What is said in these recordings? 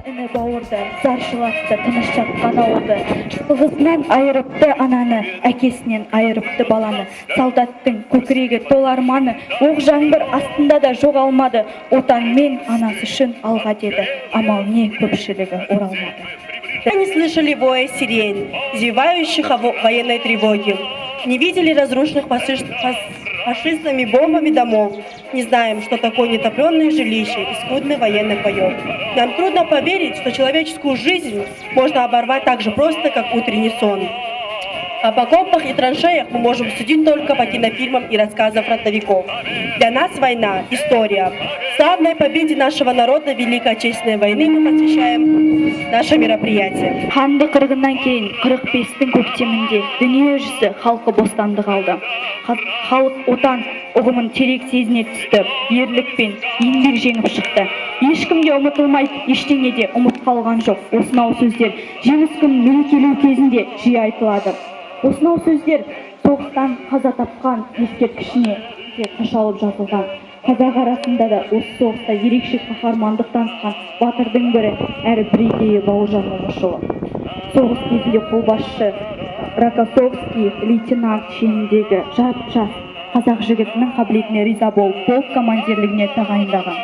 іні бауырды, зар жылатты, тыныш жатқан ауылды. Шығызынан айырыпты ананы, әкесінен айырыпты баланы. Солдаттың көкірегі тол арманы, оқ жаңбыр астында да жоғалмады. Отан мен анасы үшін алға деді, амал не көпшілігі оралмады. Не слышали воя сирен, извивающих военной тревоги. Не видели разрушенных фашистами бомбами домов. Не знаем, что такое нетопленное жилище и скудный военный боев. Нам трудно поверить, что человеческую жизнь можно оборвать так же просто, как утренний сон. Об окопах и траншеях мы можем судить только по кинофильмам и рассказам фронтовиков. Для нас война – история. Славной победе нашего народа Великой Отечественной войны мы посвящаем наше мероприятие. Ханды қырғыннан кейін 45-тің көктемінде дүние жүзі халқы бостандық алды. Халық отан ұғымын терек сезіне түсті, ерлік пен еңбек жеңіп шықты. Ешкімге ұмытылмай, ештеңеде ұмыт қалған жоқ. Осынау сөздер жеңіс күнін мерекелеу кезінде жиі айтылады. Осынау сөздер соғыстан қаза тапқан ескерткішіне де қашалып жазылған. Қазақ арасында да осы соғыста ерекше қаһармандық танытқан батырдың бірі әрі бірегейі Бауыржан Момышұлы. Соғыс кезінде қолбасшы Рокоссовский лейтенант шеніндегі жап-жас қазақ жігітінің қабілетіне риза болып полк командирлігіне тағайындаған.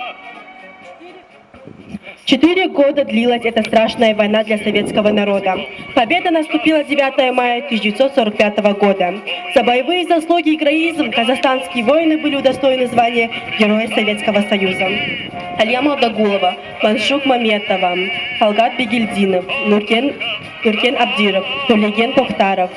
4 года длилась эта страшная война для советского народа. Победа наступила 9 мая 1945 года. За боевые заслуги и героизм казахстанские воины были удостоены звания Героя Советского Союза. Алия Молдагулова, Маншук Маметова, Халгат Бегельдинов, Нуркен Абдиров, Тулеген Тохтаров,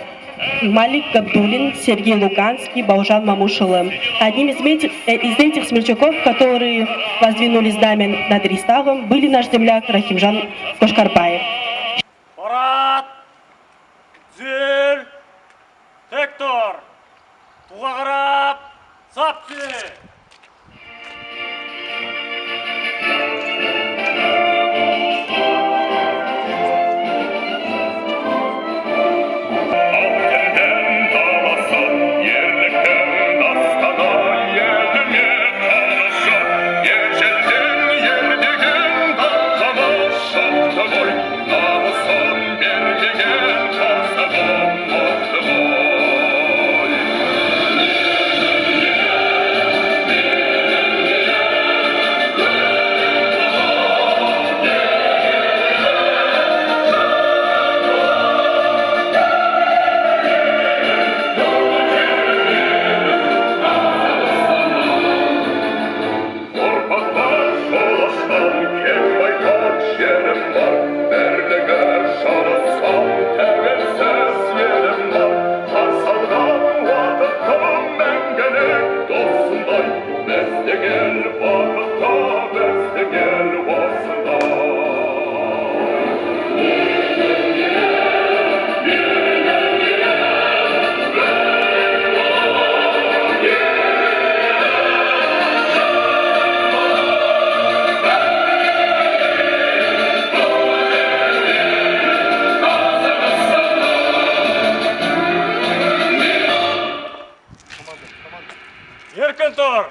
Малик Габдулин, Сергей Луганский, Бауыржан Момышұлы. Одним из этих смельчаков, которые воздвинули знамя над Рейхстагом, были наш земляк Рахимжан Кошкарбаев. Парад! Зел! Тектор! Туға қарап! Сапты! Еркін тұр!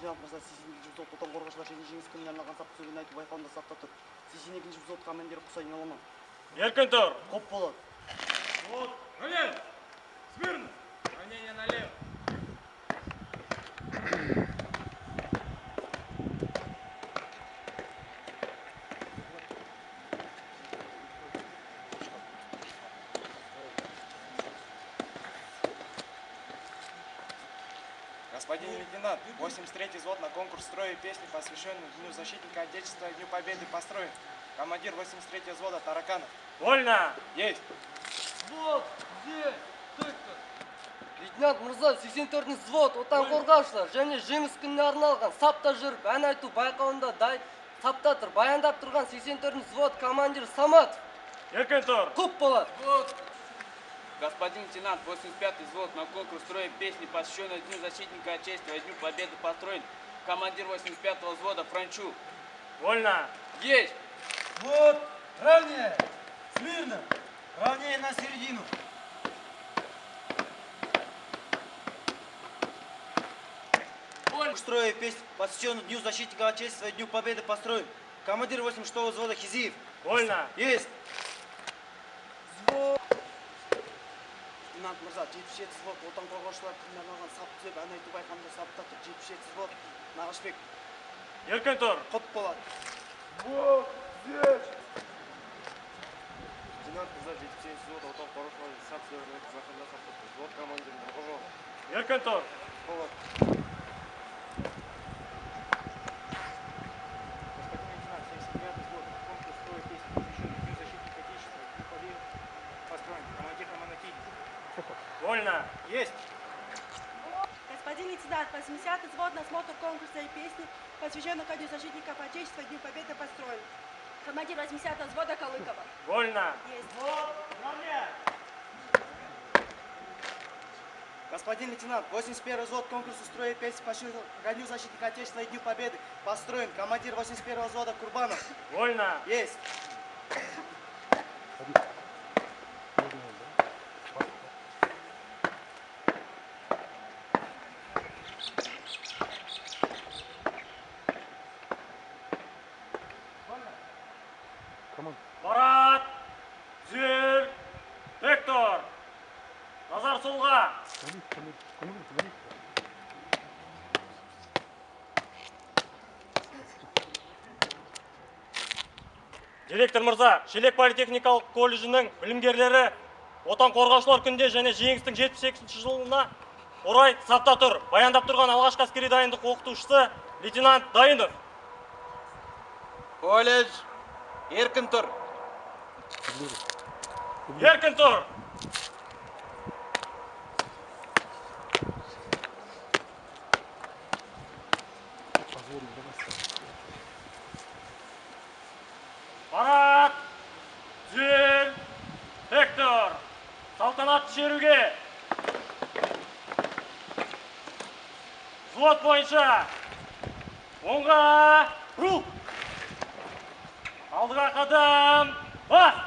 Мырза, сіздің взвод отан қорғаушылар және жеңіс күніне арналған сап сөзін айтып байқауында сапта тұр. Сіздің екінші взвод командирі Құсайын Аламан. Еркін тұр! Құп болады. Вот, равняй! Смирно! Равнение налево! Господин лейтенант, 83-й взвод на конкурс строя и песни, посвященный Дню защитника Отечества и Дню Победы построен. Командир 83-го взвода Тараканов. Вольно! Есть! Взвод, где? Лейтенант Мырза, 84-й взвод отан қорғаушылар және жеңіс күніне арналған сапта жүріп ән айту байқауында сапта тұр. Баяндап тұрған 84-й взвод командир Саматов. Еркін тұр! Құп болады. Господин лейтенант, 85-й взвод на конкурс строя песни, посвященной Дню защитника Отечества и Дню Победы построен. Командир 85-го взвода Франчук. Вольно. Есть! Вот, равнее, смирно, равнее на середину. Строя песнь, посвященную Дню защитника Отечества и Дню Победы построен. Командир 86-го взвода Хизиев. Вольно. Есть. Лейтенант Мырза, 77 взвод, отан қорғаушылар күннен алған сап түзеп, ән айту байқауында саптатып, 77 взвод, Нағашбек, Еркін тұр. құт болады. Лейтенант Мырза, 77 взвод, отан қорғаушылар сап түзеп, ән айту байқауында саптатып, взвод командир Нұрғожов. Еркін тұр. Повод. Господин лейтенант, 79-й взвод, конкурс строя песни, посвященный Дню защитника Отечества и Дню Победы построен. Командир Романакий. Вольно. Есть! Господин лейтенант, 80-й взвод на смотр конкурса и песни, посвященный ко Дню защитников Отечества и Дню Победы построен. Командир 80-го взвода Калыкова. Вольно. Есть. Господин лейтенант, 81-й взвод конкурса строя песни, посвященный ко Дню защитника Отечества и Дню Победы построен. Командир 81-го взвода Курбанов. Вольно. Есть. Барат. Зер. Вектор. Назар солға. Директор мырза, Шелек политехникалық колледжінің білімгерлері отан қорғаушылар күнде және жеңістің 78-ші жылына орай сапта тұр. Баяндап тұрған алғашқы әскери дайындық оқытушысы лейтенант Дайынов. Колледж, еркін тұр. Еркін тұр. Барат, Зел, Вектор, салтанатты шеруге. Взвод бойынша. Оңға, рух. Алдыға қадам, бас.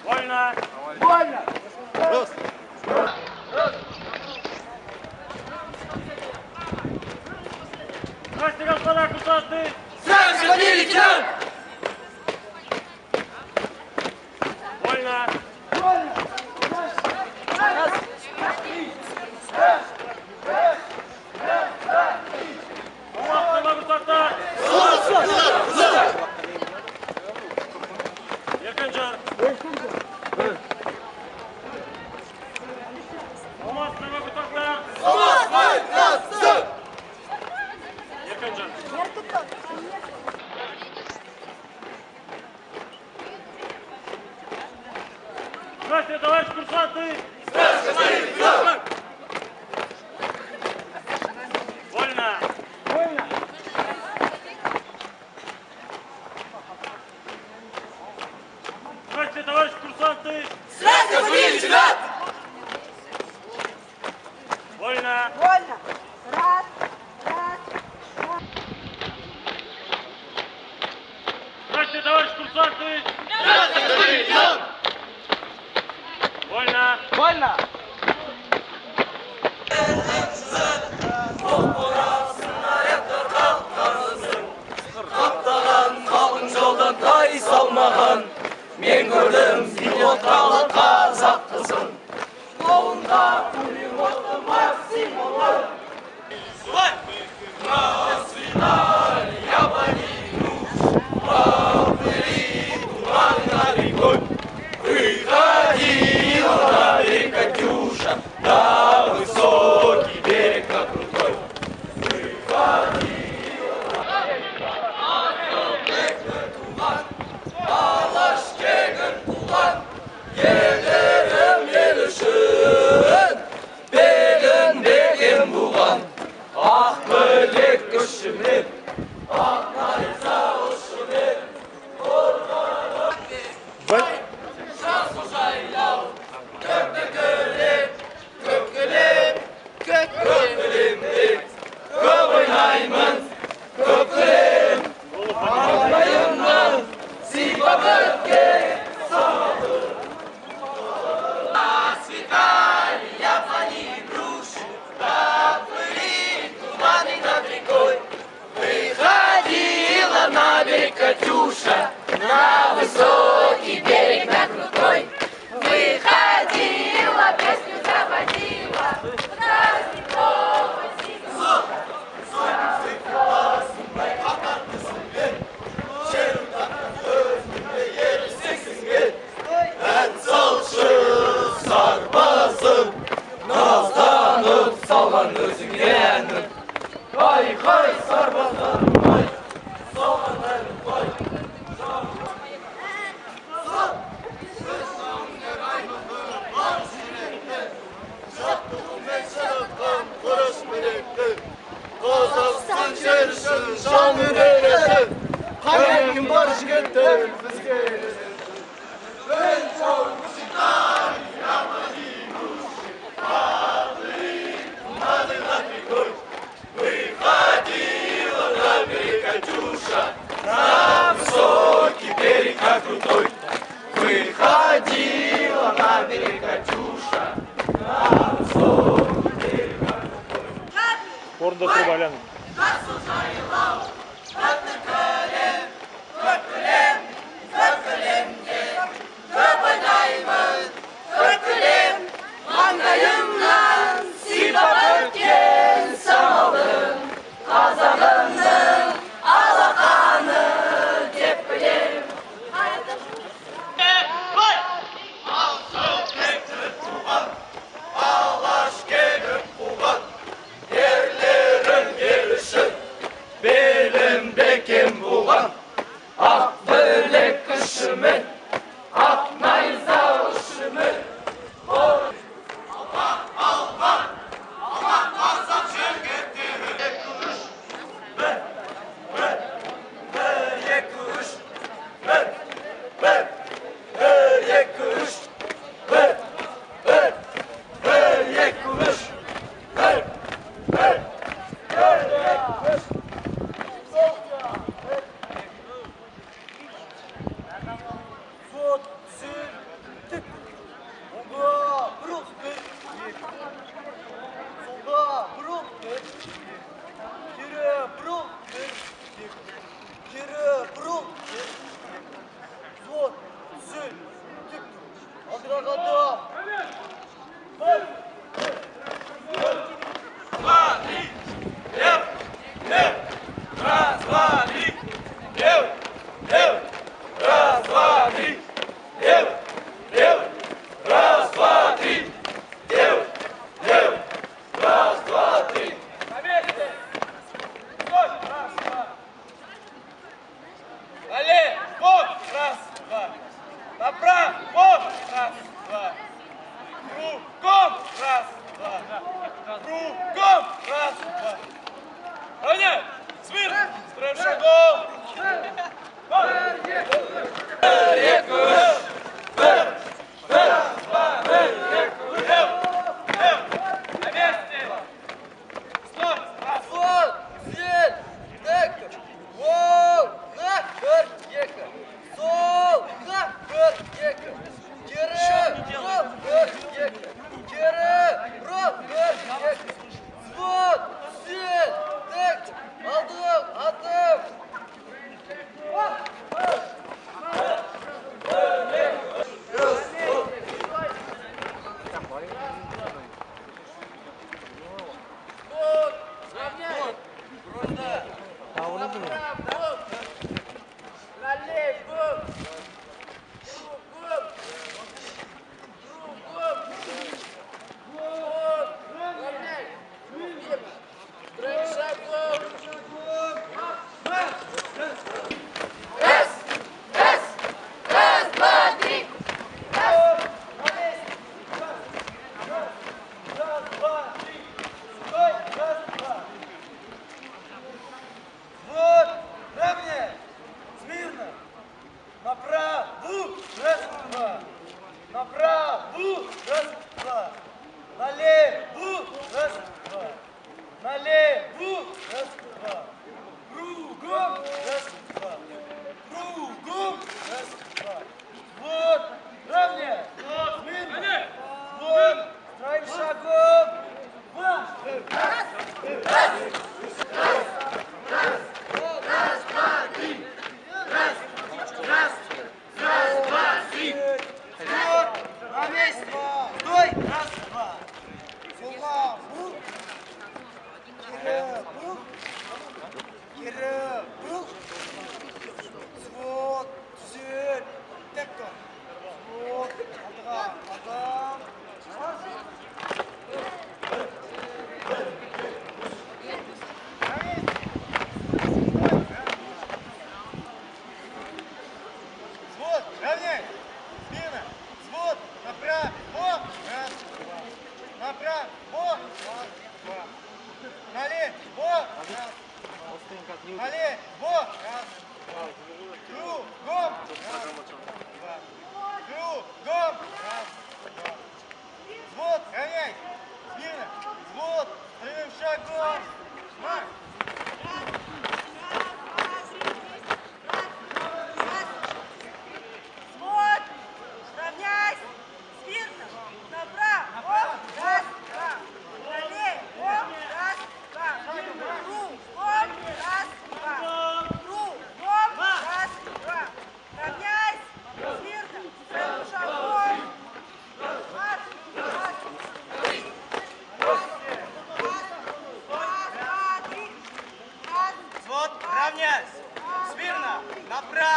Вольно! Здравствуйте, господа курсанты! Вольно! Алмастыма курсанттар! Еркін жар! Алмастыма курсанттар! Еркін жар! Здравствуйте, товарищ курсанты! Вольно! Здравствуйте, товарищ курсанты! Вольно! Здравствуйте, товарищ курсанты! Вольно! Орында тұрып айланып.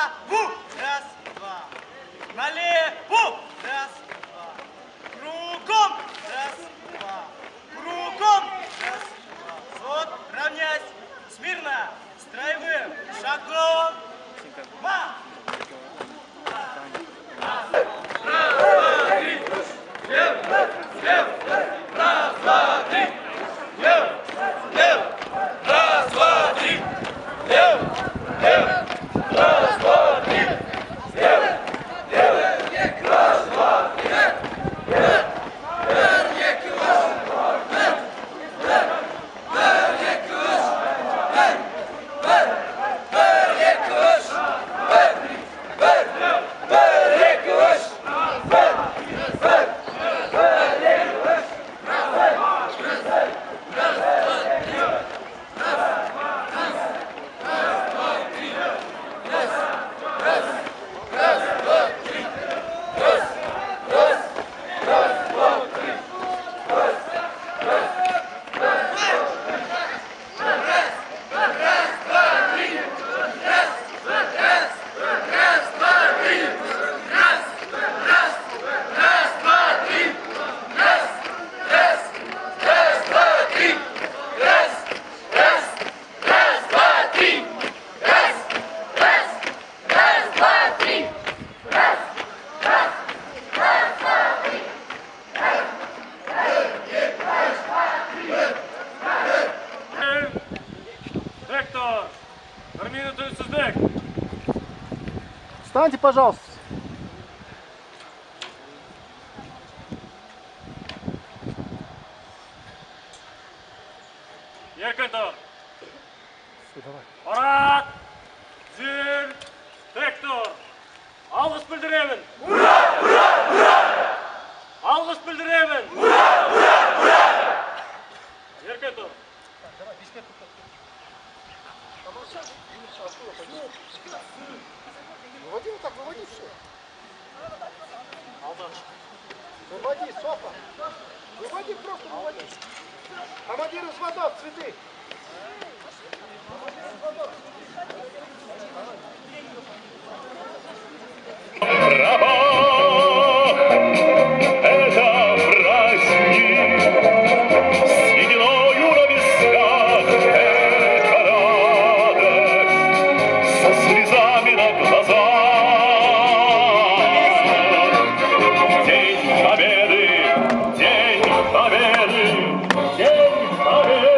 праву. Раз, два. Налево. Раз, два. Кругом. Раз, два. Кругом. Раз, два. Вот, равняйсь. Смирно. Строевым шагом. Ма. Вектор, армейный сыздык. Встаньте, пожалуйста. Еркін тұр. Парад, зіл, тек тұр. Алғыс білдіремін. Ура, ура, ура! Алғыс білдіремін. Ура, ура, ура! Еркін тұр. Выводи вот так, выводи все. Выводи, Софа. Выводи, просто выводи. Командир взводов, цветы. Это праздник, сединою на висках, это радость, со слезами на глазах. День Победы, День Победы, День Победы.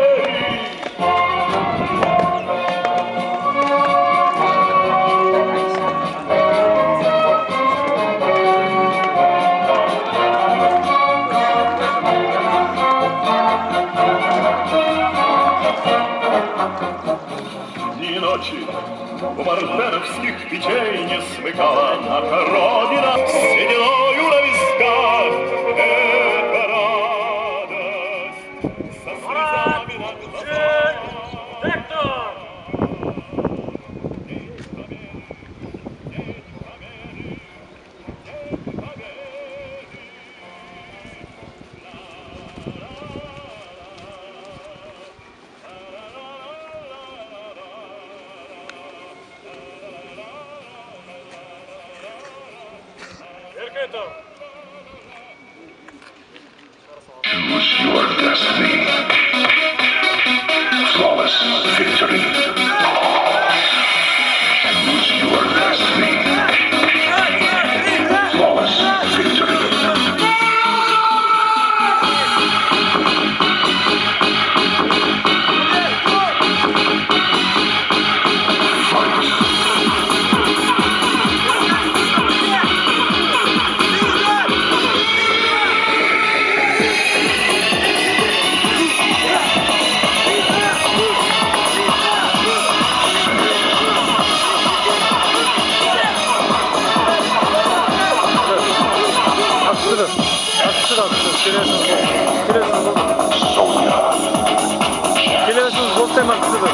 Дни и ночи у мартеновских печей не смыкала наша Родина с сединою на висках. Это радость со слезами на глазах. Вектор! Еркін тұр. Choose your destiny. Flawless victory. Choose your destiny. Flawless victory. Келесiniz бостайм атсызды.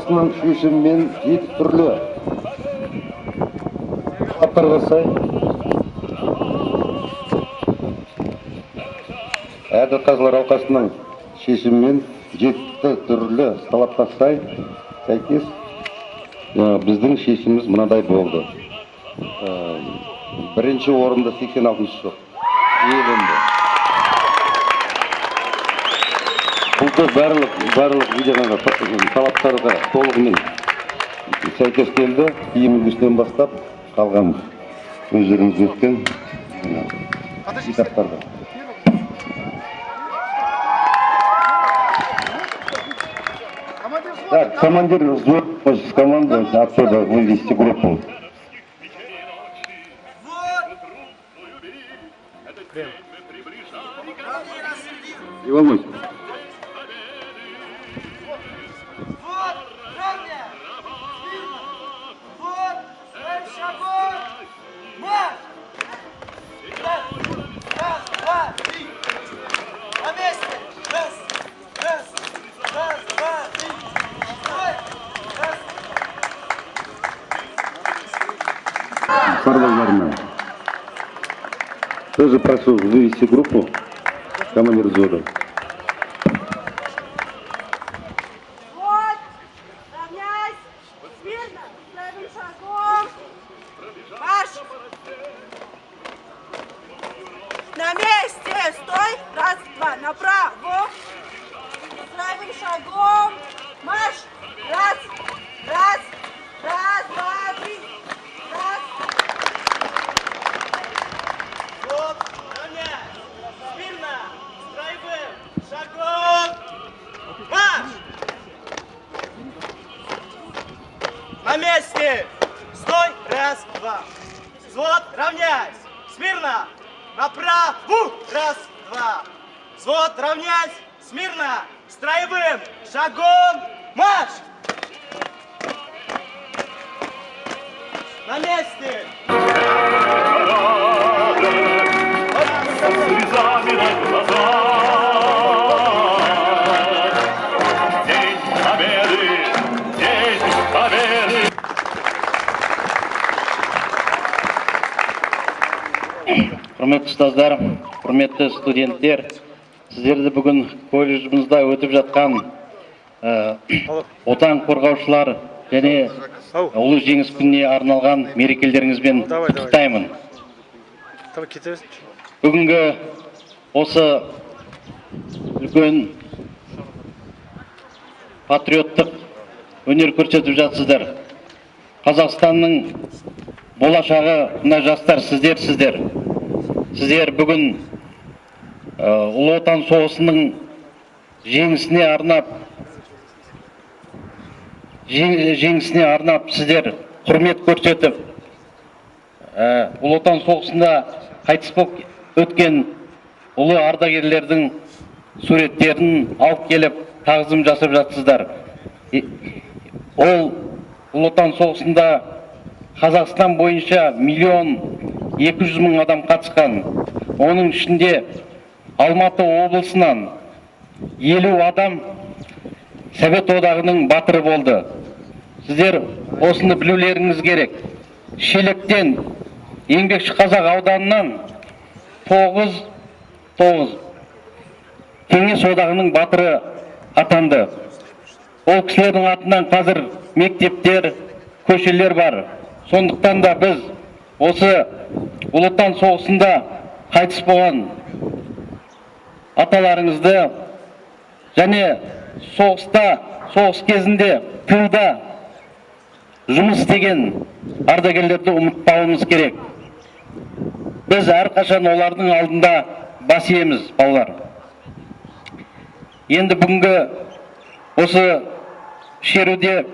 алқасының шешімімен 7 түрлі талаптарға сай әділ қазылар алқасының шешімімен 7 түрлі талапқа сәйкес біздің шешіміміз мынадай болды. Бірінші орында 86 жоқ. Иеленді. Бұл барлық видеоға талаптарға толығымен сәйкес келді. Киім үлгісінен бастап қалған өздеріңіз өткен этаптарда. Так, командир взвода командовать отсюда вывести группу. Не волнуйся. Сарвазарна. Тоже прошу вывести группу, командир взвода. Вот, равняйсь, смирно, правым шагом, марш! На месте, стой, раз, два, направо, правым шагом, марш, раз, два, три. На месте! Стой! Раз, два. Взвод, равняйсь! Смирно! Направо! Раз, два. Взвод, равняйсь! Смирно! Строевым шагом марш! На месте! Слезами на глазах. День победы! День победы! Құрметті ұстаздар, құрметті студенттер, сіздерді бүгін колледжімізде өтіп жатқан отан қорғаушылар және ұлы жеңіс күніне арналған мерекелеріңізбен құттықтаймын. Бүгінгі осы үлкен патриоттық өнер көрсетіп жатсыздар. Қазақстанның болашағы мына жастар сіздер. Сіздер бүгін ұлы отан соғысының жеңісіне арнап сіздер құрмет көрсетіп, ұлы отан соғысында қайтыс болып өткен ұлы ардагерлердің суреттерін алып келіп тағзым жасап жатсыздар. Ол ұлы отан соғысында Қазақстан бойынша 1.200.000 адам қатысқан. Оның ішінде Алматы облысынан 50 адам Совет одағының батыры болды. Сіздер осыны білулеріңіз керек. Шелектен Еңбекші Қазақ ауданынан 9 Кеңес одағының батыры атанды. Ол кісілердің атынан қазір мектептер, көшелер бар. Сондықтан да біз осы Ұлы Отан соғысында қайтыс болған аталарыңызды және соғыс кезінде тылда жұмыс істеген ардагерлерді ұмытпауымыз керек. Біз әрқашан олардың алдында бас иеміз, балалар. Енді бүгінгі осы шеруде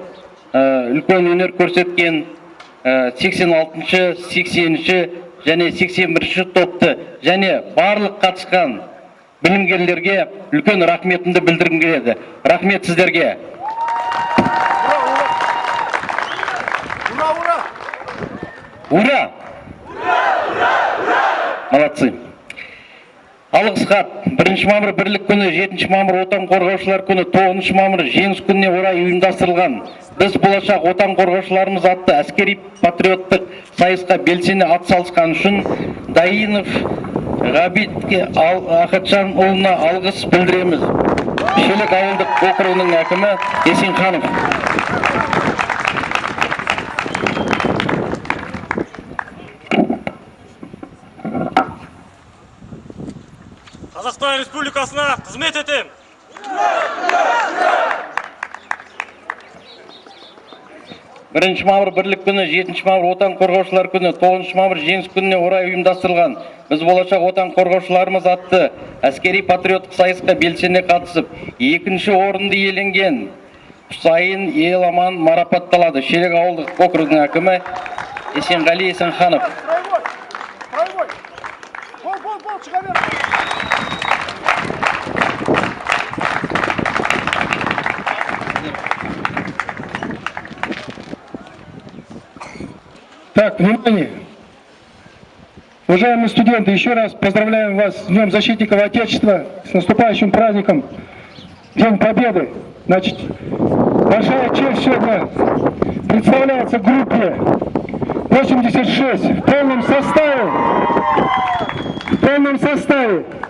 үлкен өнер көрсеткен 86-шы, 80-ші және 81-ші топты және барлық қатысқан білімгерлерге үлкен рахметімді білдіргім келеді. Рахмет сіздерге. Ура! Молодцы. Алғыс хат 1 мамыр бірлік күні, 7 мамыр отан қорғаушылар күні, 9 мамыр жеңіс күніне орай ұйымдастырылған. Біз болашақ отан қорғаушыларымыз атты әскери патриоттық сайысқа белсене атсалысқан үшін Дайынов Ғабитке Ахатжанұлына алғыс білдіреміз. Шелек ауылдық округінің әкімі Есенханов. Қазақстан Республикасына қызмет етем. Бірінші мамыр бірлік күні, 7 мамыр отан қорғаушылар күні, 9 мамыр жеңіс күніне орай ұйымдастырылған. Біз болашақ отан қорғаушыларымыз атты әскери патриоттық сайысқа белсене қатысып, 2-ші орынды иеленген Құсайын Еламан марапатталады. Шелек ауылдық округінің әкімі Есенғали Есенханов. Краевой. Бол, шыға бер. Так, внимание! Уважаемые студенты, еще раз поздравляем вас с Днем Защитников Отечества, с наступающим праздником День Победы. Значит, большая честь сегодня представляется группе 86 в полном составе.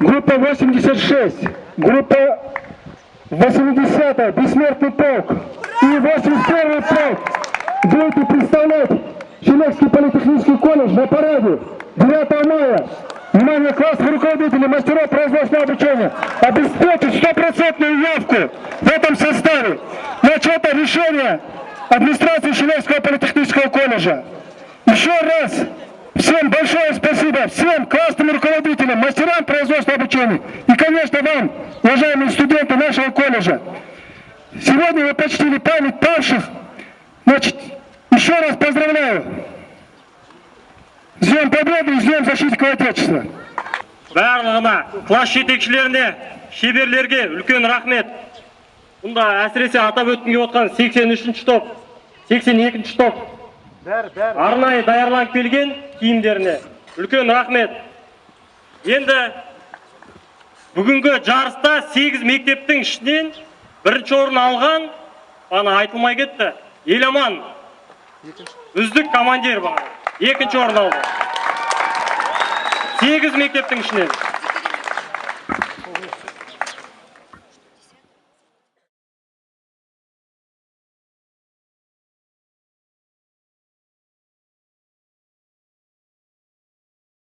Группа 86, группа 80-я, Бессмертный полк и 81-й полк будете представлять Челябинский политехнический колледж на параде 9 мая. Внимание, классных руководителей, мастеров производственного обучения обеспечить 100% явку в этом составе. Значит, это решение администрации Челябинского политехнического колледжа. Еще раз всем большое спасибо, всем классным руководителям, мастерам производственного обучения и, конечно, вам, уважаемые студенты нашего колледжа. Сегодня вы почтили память павших. Значит, еще раз поздравляю с Днем Победы и с Днем Защитников Отечества. Барлығына, класс жетекшілеріне, шеберлерге үлкен рахмет. Бұнда әсіресе атап өткенге отқан 83-ші топ, 82-ші топ арнайы даярланып келген киімдеріне үлкен рахмет. Енді бүгінгі жарыста 8 мектептің ішінен бірінші орын алған, бана айтылмай кетті, Еламан үздік командир баға, екінші орын алды. 8 мектептің ішінен.